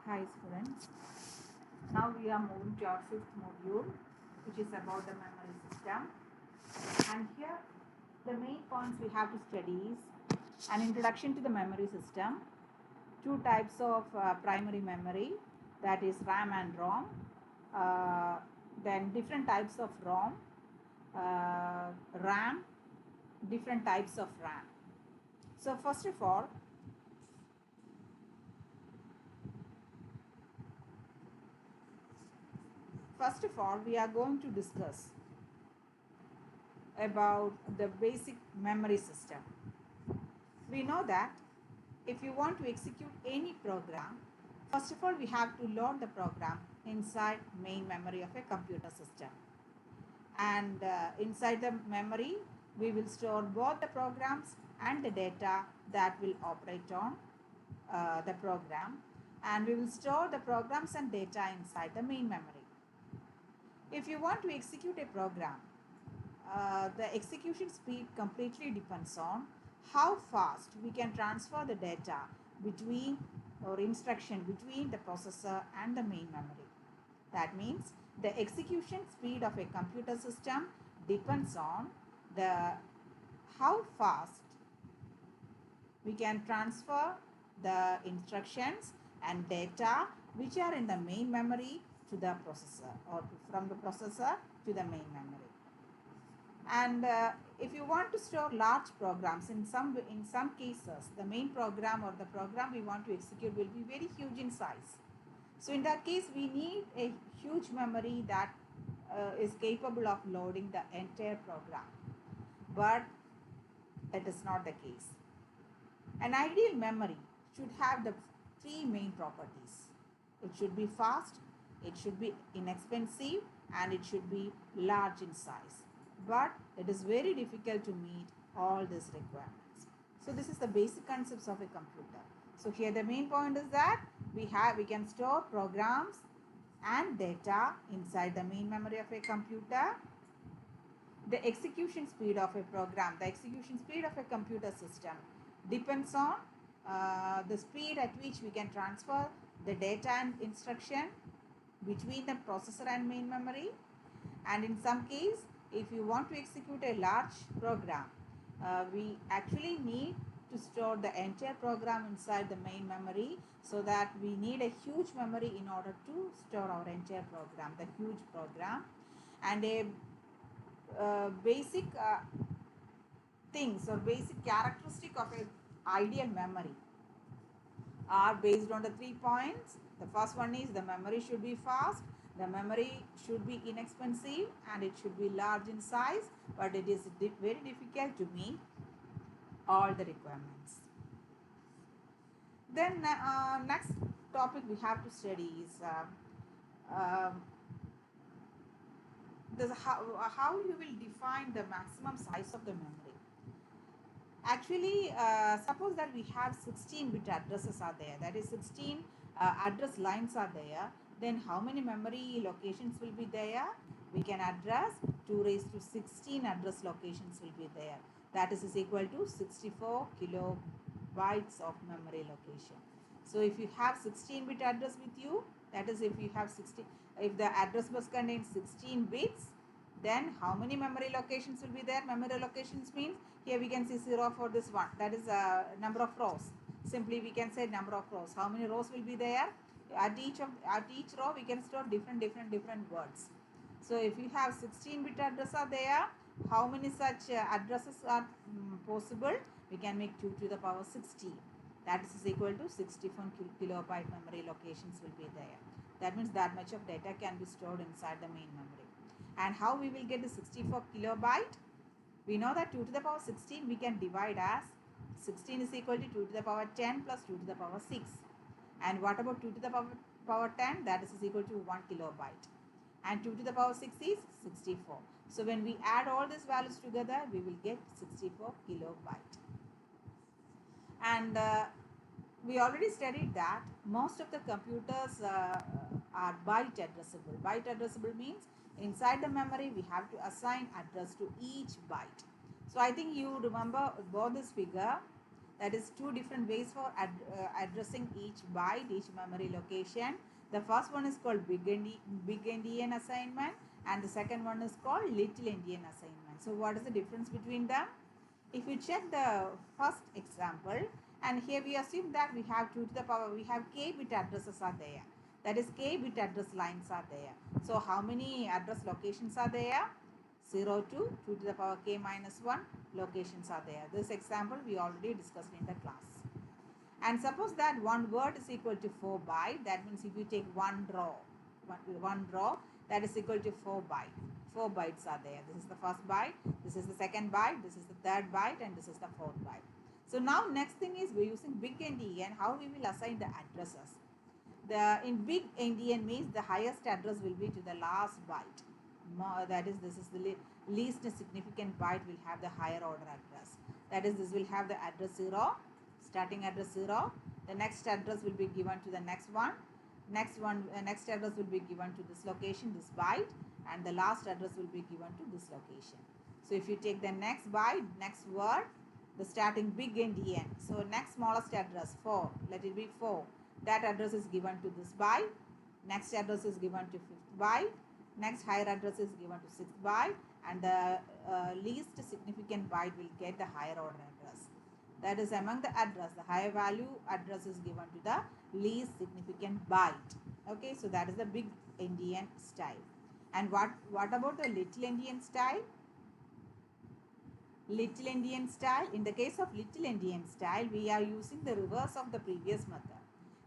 Hi students, now we are moving to our fifth module, which is about the memory system. And here the main points we have to study is an introduction to the memory system, two types of primary memory, that is RAM and ROM, then different types of ROM, RAM, different types of RAM. So first of all, we are going to discuss about the basic memory system. We know that if you want to execute any program, first of all, we have to load the program inside main memory of a computer system. And inside the memory, we will store both the programs and the data that will operate on the program. And we will store the programs and data inside the main memory. If you want to execute a program, the execution speed completely depends on how fast we can transfer the data between or instruction between the processor and the main memory. That means the execution speed of a computer system depends on the how fast we can transfer the instructions and data which are in the main memory to the processor, or from the processor to the main memory. And if you want to store large programs, in some cases the main program or the program we want to execute will be very huge in size. So in that case, we need a huge memory that is capable of loading the entire program. But that is not the case. An ideal memory should have the three main properties. It should be fast, it should be inexpensive, and it should be large in size. But it is very difficult to meet all these requirements. So this is the basic concepts of a computer. So here the main point is that we can store programs and data inside the main memory of a computer. The execution speed of a program, the execution speed of a computer system depends on the speed at which we can transfer the data and instruction between the processor and main memory. And in some case, if you want to execute a large program, we actually need to store the entire program inside the main memory, so that we need a huge memory in order to store our entire program, the huge program. And a basic things or basic characteristic of an ideal memory are based on the 3 points. The first one is the memory should be fast, the memory should be inexpensive, and it should be large in size, but it is very difficult to meet all the requirements. Then next topic we have to study is how you will define the maximum size of the memory. Actually, suppose that we have 16-bit addresses are there, that is 16 address lines are there, then how many memory locations will be there? We can address 2 raised to 16 address locations will be there. That is equal to 64 kilobytes of memory location. So if you have 16-bit address with you, that is if you have 16, if the address bus contains 16 bits, then how many memory locations will be there? Memory locations means here we can see 0 for this one, that is number of rows. Simply we can say number of rows. How many rows will be there? At each row we can store different words. So if you have 16-bit address are there, how many such addresses are possible? We can make 2 to the power 16. That is equal to 64 kilobyte memory locations will be there. That means that much of data can be stored inside the main memory. And how we will get the 64 kilobyte? We know that 2 to the power 16 we can divide as 16 is equal to 2 to the power 10 plus 2 to the power 6. And what about 2 to the power 10? That is equal to 1 kilobyte. And 2 to the power 6 is 64. So when we add all these values together, we will get 64 kilobyte. And we already studied that most of the computers are byte addressable. Byte addressable means inside the memory we have to assign address to each byte. So I think you remember about this figure, That is two different ways for addressing each byte, each memory location. The first one is called big endian assignment, and the second one is called little endian assignment. So what is the difference between them? If you check the first example, and here we assume that we have 2 to the power, we have k bit addresses are there. That is k bit address lines are there. So how many address locations are there? 0 to 2 to the power k minus 1 locations are there. This example we already discussed in the class. And suppose that one word is equal to 4 byte. That means if you take one row, that is equal to 4 byte. 4 bytes are there. This is the first byte, this is the second byte, this is the third byte, and this is the fourth byte. So now next thing is we're using big endian. How we will assign the addresses? In big endian means the highest address will be to the last byte. That is, this is the least significant byte will have the higher order address. That is, this will have the address 0, starting address 0. The next address will be given to the next one. Next address will be given to this location, this byte, and the last address will be given to this location. So if you take the next byte, next word, the starting big endian. So next smallest address 4, let it be 4. That address is given to this byte. Next address is given to 5th byte. Next higher address is given to 6th byte, and the least significant byte will get the higher order address. That is, among the address, the higher value address is given to the least significant byte. Okay, so that is the big endian style. And what about the little endian style? Little endian style. In the case of little endian style, we are using the reverse of the previous method.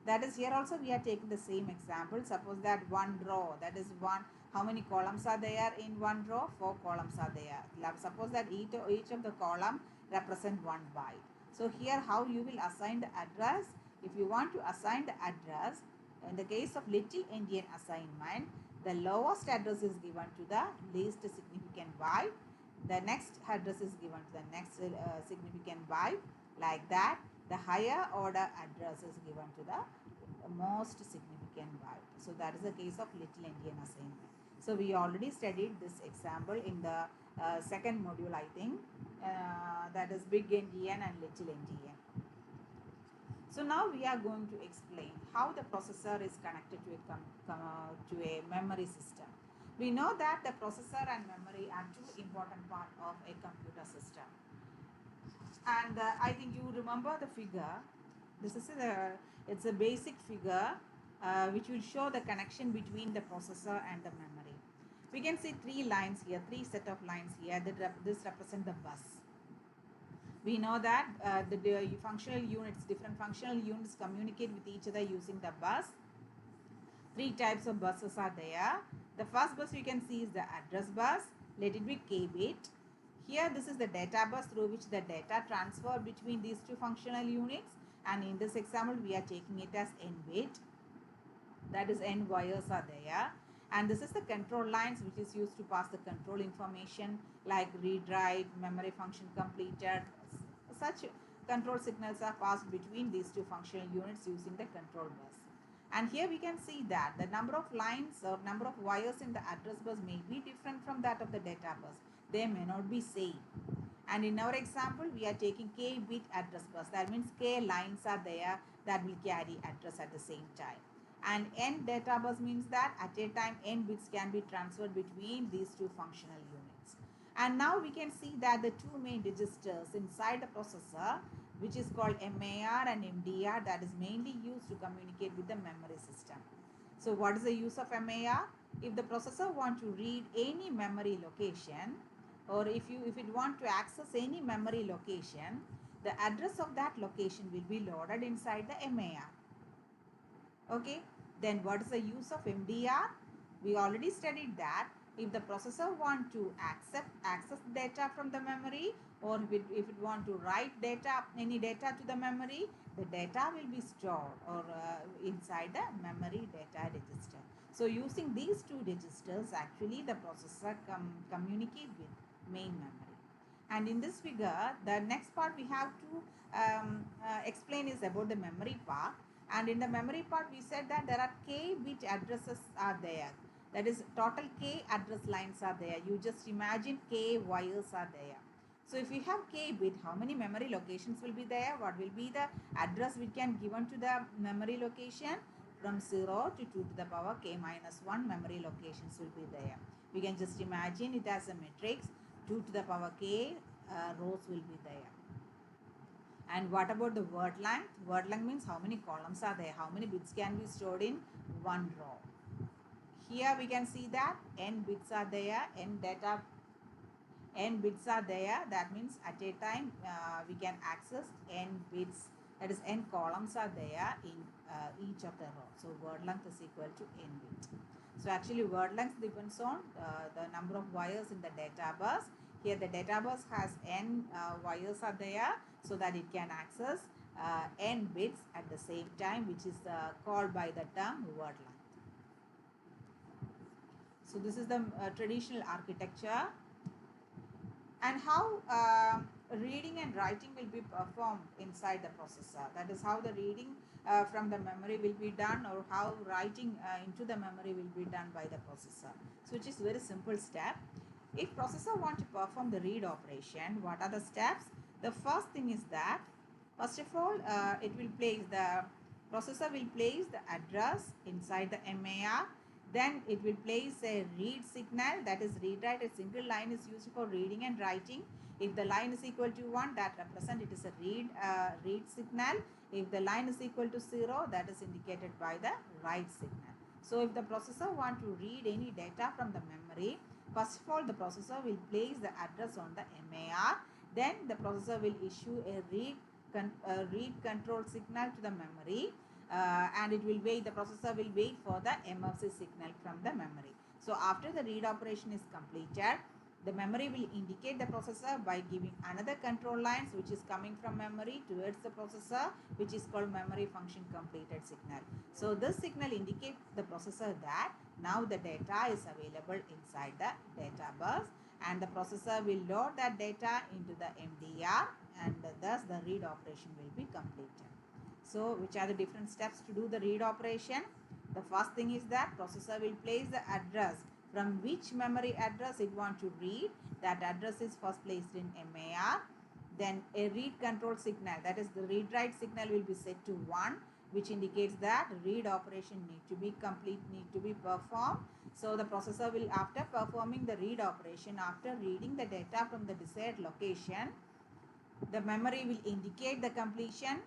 That is, here also we are taking the same example. Suppose that one row, that is one, how many columns are there in one row? 4 columns are there. Suppose that each of the column represent 1 byte. So here how you will assign the address? If you want to assign the address, in the case of little endian assignment, the lowest address is given to the least significant byte. The next address is given to the next significant byte. Like that, the higher order address is given to the most significant byte. So that is the case of little endian assignment. So we already studied this example in the second module, I think. That is big endian and little endian. So now we are going to explain how the processor is connected to a memory system. We know that the processor and memory are two important parts of a computer system. And I think you remember the figure. This is it's a basic figure which will show the connection between the processor and the memory. We can see 3 lines here, 3 set of lines here. This represent the bus. We know that the functional units, different functional units communicate with each other using the bus. 3 types of buses are there. The first bus you can see is the address bus. Let it be k bit. Here this is the data bus through which the data transfer between these 2 functional units, and in this example we are taking it as n bit. That is, n wires are there. And this is the control lines which is used to pass the control information like read write, memory function completed. Such control signals are passed between these 2 functional units using the control bus. And here we can see that the number of lines or number of wires in the address bus may be different from that of the data bus. They may not be same. And in our example, we are taking k bit address bus. That means k lines are there that will carry address at the same time. And n data bus means that at a time n bits can be transferred between these 2 functional units. And now we can see that the 2 main registers inside the processor, which is called MAR and MDR, that is mainly used to communicate with the memory system. So what is the use of MAR? If the processor wants to read any memory location, or if it want to access any memory location, the address of that location will be loaded inside the MAR. Okay, then what is the use of MDR? We already studied that if the processor want to access data from the memory, or if it want to write any data to the memory, the data will be stored or inside the memory data register. So using these 2 registers, actually the processor communicate with main memory. And in this figure, the next part we have to explain is about the memory part. And in the memory part, we said that there are k bit addresses are there. That is, total k address lines are there. You just imagine k wires are there. So if we have k bit, how many memory locations will be there? What will be the address we can given to the memory location? From 0 to 2 to the power k minus 1 memory locations will be there. We can just imagine it as a matrix. 2 to the power k rows will be there. And what about the word length? Word length means how many columns are there, how many bits can be stored in one row. Here we can see that n bits are there, n bits are there. That means at a time we can access n bits, that is n columns are there in each of the row. So word length is equal to n bit. So actually word length depends on the number of wires in the data bus. Here the data bus has n wires are there, so that it can access n bits at the same time, which is called by the term word length. So this is the traditional architecture. And how reading and writing will be performed inside the processor. That is how the reading from the memory will be done, or how writing into the memory will be done by the processor. So which is very simple step. If processor want to perform the read operation, what are the steps? The first thing is that, first of all, the processor will place the address inside the MAR. Then it will place a read signal, that is read write. A single line is used for reading and writing. If the line is equal to 1, that represents it is a read signal. If the line is equal to 0, that is indicated by the write signal. So if the processor want to read any data from the memory, first of all the processor will place the address on the MAR. Then the processor will issue a read control signal to the memory. And it will wait, the processor will wait for the MFC signal from the memory. So after the read operation is completed, the memory will indicate the processor by giving another control lines which is coming from memory towards the processor, which is called memory function completed signal. So this signal indicates the processor that now the data is available inside the data bus, and the processor will load that data into the MDR, and thus the read operation will be completed. So which are the different steps to do the read operation? The first thing is that processor will place the address from which memory address it wants to read. That address is first placed in MAR. Then a read control signal, that is the read write signal, will be set to 1, which indicates that read operation need to be performed. So the processor will, after performing the read operation, after reading the data from the desired location, the memory will indicate the completion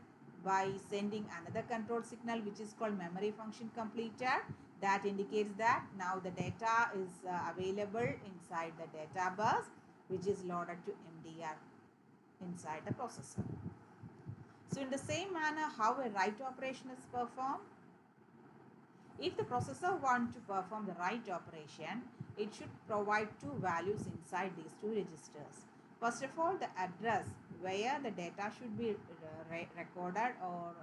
by sending another control signal which is called memory function completed. That indicates that now the data is available inside the data bus, which is loaded to MDR inside the processor. So in the same manner, how a write operation is performed? If the processor wants to perform the write operation, it should provide two values inside these two registers. First of all, the address where the data should be recorded or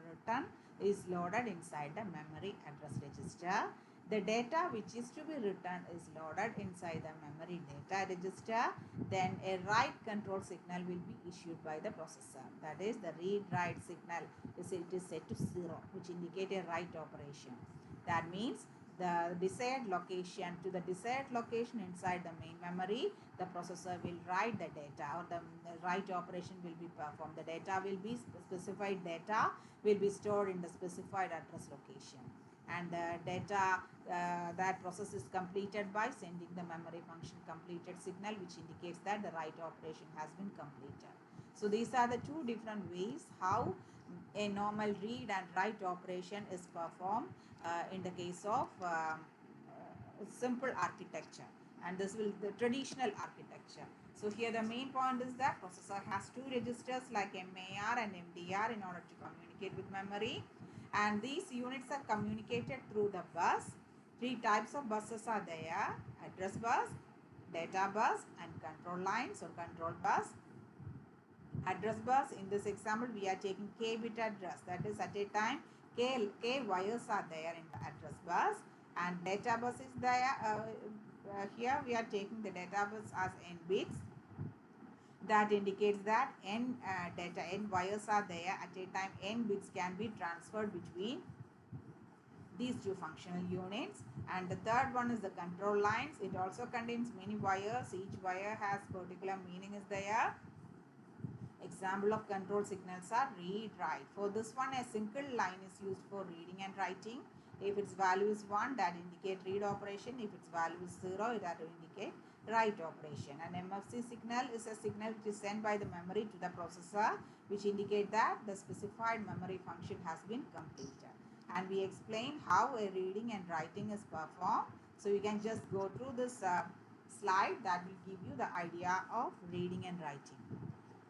written is loaded inside the memory address register. The data which is to be written is loaded inside the memory data register. Then a write control signal will be issued by the processor. That is the read write signal it is set to 0, which indicate a write operation. That means the desired location to the desired location inside the main memory, the processor will write the data, or the write operation will be performed. The data will be specified data will be stored in the specified address location, and the data that process is completed by sending the memory function completed signal, which indicates that the write operation has been completed. So these are the two different ways how a normal read and write operation is performed in the case of simple architecture, and this will the traditional architecture. So here the main point is that processor has two registers like MAR and MDR in order to communicate with memory, and these units are communicated through the bus. Three types of buses are there: address bus, data bus, and control lines or control bus. Address bus, in this example we are taking k bit address, that is at a time k wires are there in the address bus, and data bus is there. Here we are taking the data bus as n bits. That indicates that n wires are there. At a time n bits can be transferred between these two functional units. And the third one is the control lines. It also contains many wires. Each wire has particular meaning is there. Example of control signals are read, write. For this one, a single line is used for reading and writing. If its value is 1, that indicate read operation. If its value is 0, that will indicate write operation. An MFC signal is a signal which is sent by the memory to the processor, which indicate that the specified memory function has been completed. And we explain how a reading and writing is performed. So you can just go through this slide that will give you the idea of reading and writing.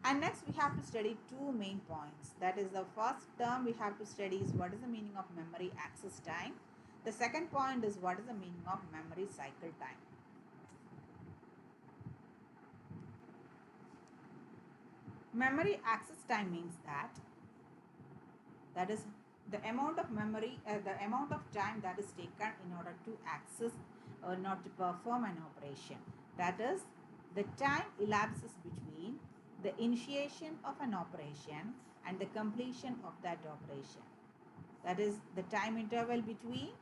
And next we have to study two main points. That is, the first term we have to study is what is the meaning of memory access time. The second point is what is the meaning of memory cycle time. Memory access time means that is the amount of memory, the amount of time that is taken in order to access or not to perform an operation. That is the time elapses between the initiation of an operation and the completion of that operation. That is the time interval between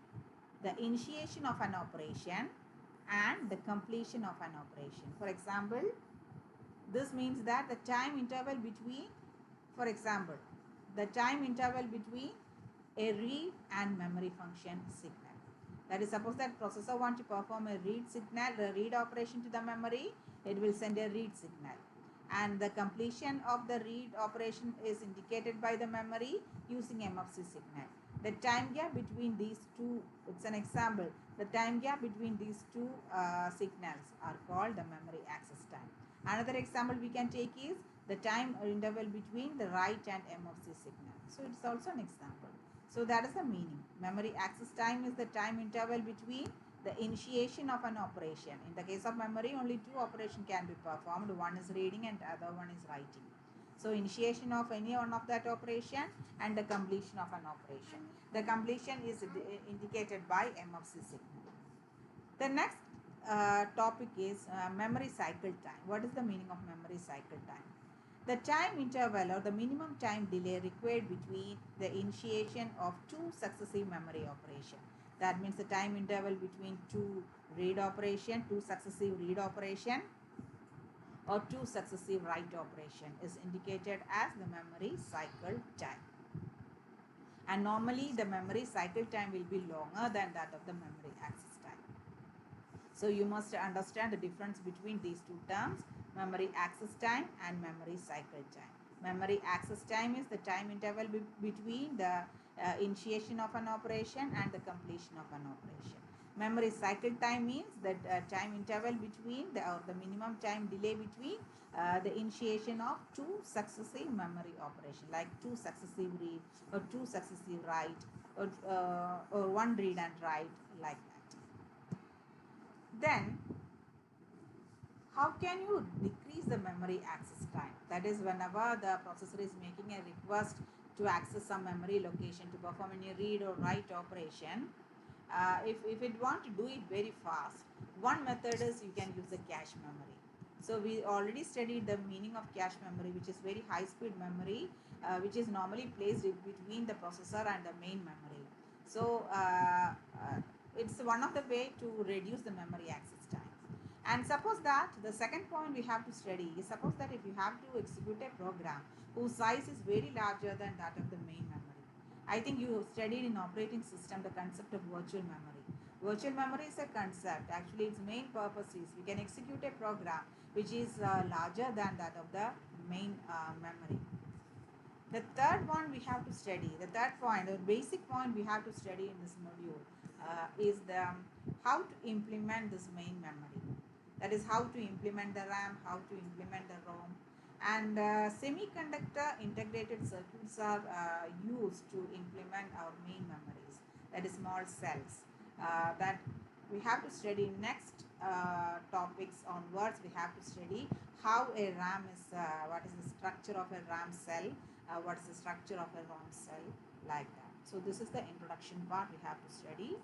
the initiation of an operation and the completion of an operation. For example, this means that the time interval between, for example, the time interval between a read and memory function signal. That is, suppose that processor wants to perform a read signal, a read operation to the memory, it will send a read signal. And the completion of the read operation is indicated by the memory using MFC signal. The time gap between these two, it's an example, the time gap between these two signals are called the memory access time. Another example we can take is the time interval between the write and MFC signal. So it's also an example. So that is the meaning. Memory access time is the time interval between the initiation of an operation. In the case of memory, only two operations can be performed. One is reading and the other one is writing. So initiation of any one of that operation and the completion of an operation. The completion is indicated by MFC signal. The next topic is memory cycle time. What is the meaning of memory cycle time? The time interval or the minimum time delay required between the initiation of two successive memory operations. That means the time interval between two successive read operation or two successive write operation is indicated as the memory cycle time. And normally the memory cycle time will be longer than that of the memory access time. So you must understand the difference between these two terms, memory access time and memory cycle time. Memory access time is the time interval between the initiation of an operation and the completion of an operation. Memory cycle time means that time interval between the minimum time delay between the initiation of two successive memory operations, like two successive read or two successive write or one read and write, like that. Then how can you decrease the memory access time? That is, whenever the processor is making a request to access some memory location to perform any read or write operation, if it want to do it very fast, one method is you can use the cache memory. So we already studied the meaning of cache memory, which is very high speed memory, which is normally placed between the processor and the main memory. So it's one of the way to reduce the memory access time. And suppose that the second point we have to study is, suppose that if you have to execute a program whose size is very larger than that of the main memory. I think you studied in operating system the concept of virtual memory. Virtual memory is a concept. Actually, its main purpose is we can execute a program which is larger than that of the main memory. The third one we have to study, the third point or basic point we have to study in this module is the how to implement this main memory. That is, how to implement the RAM, how to implement the ROM. And semiconductor integrated circuits are used to implement our main memories, that is small cells. That we have to study next topics onwards. We have to study how a RAM is, what is the structure of a RAM cell, what is the structure of a ROM cell, like that. So this is the introduction part we have to study.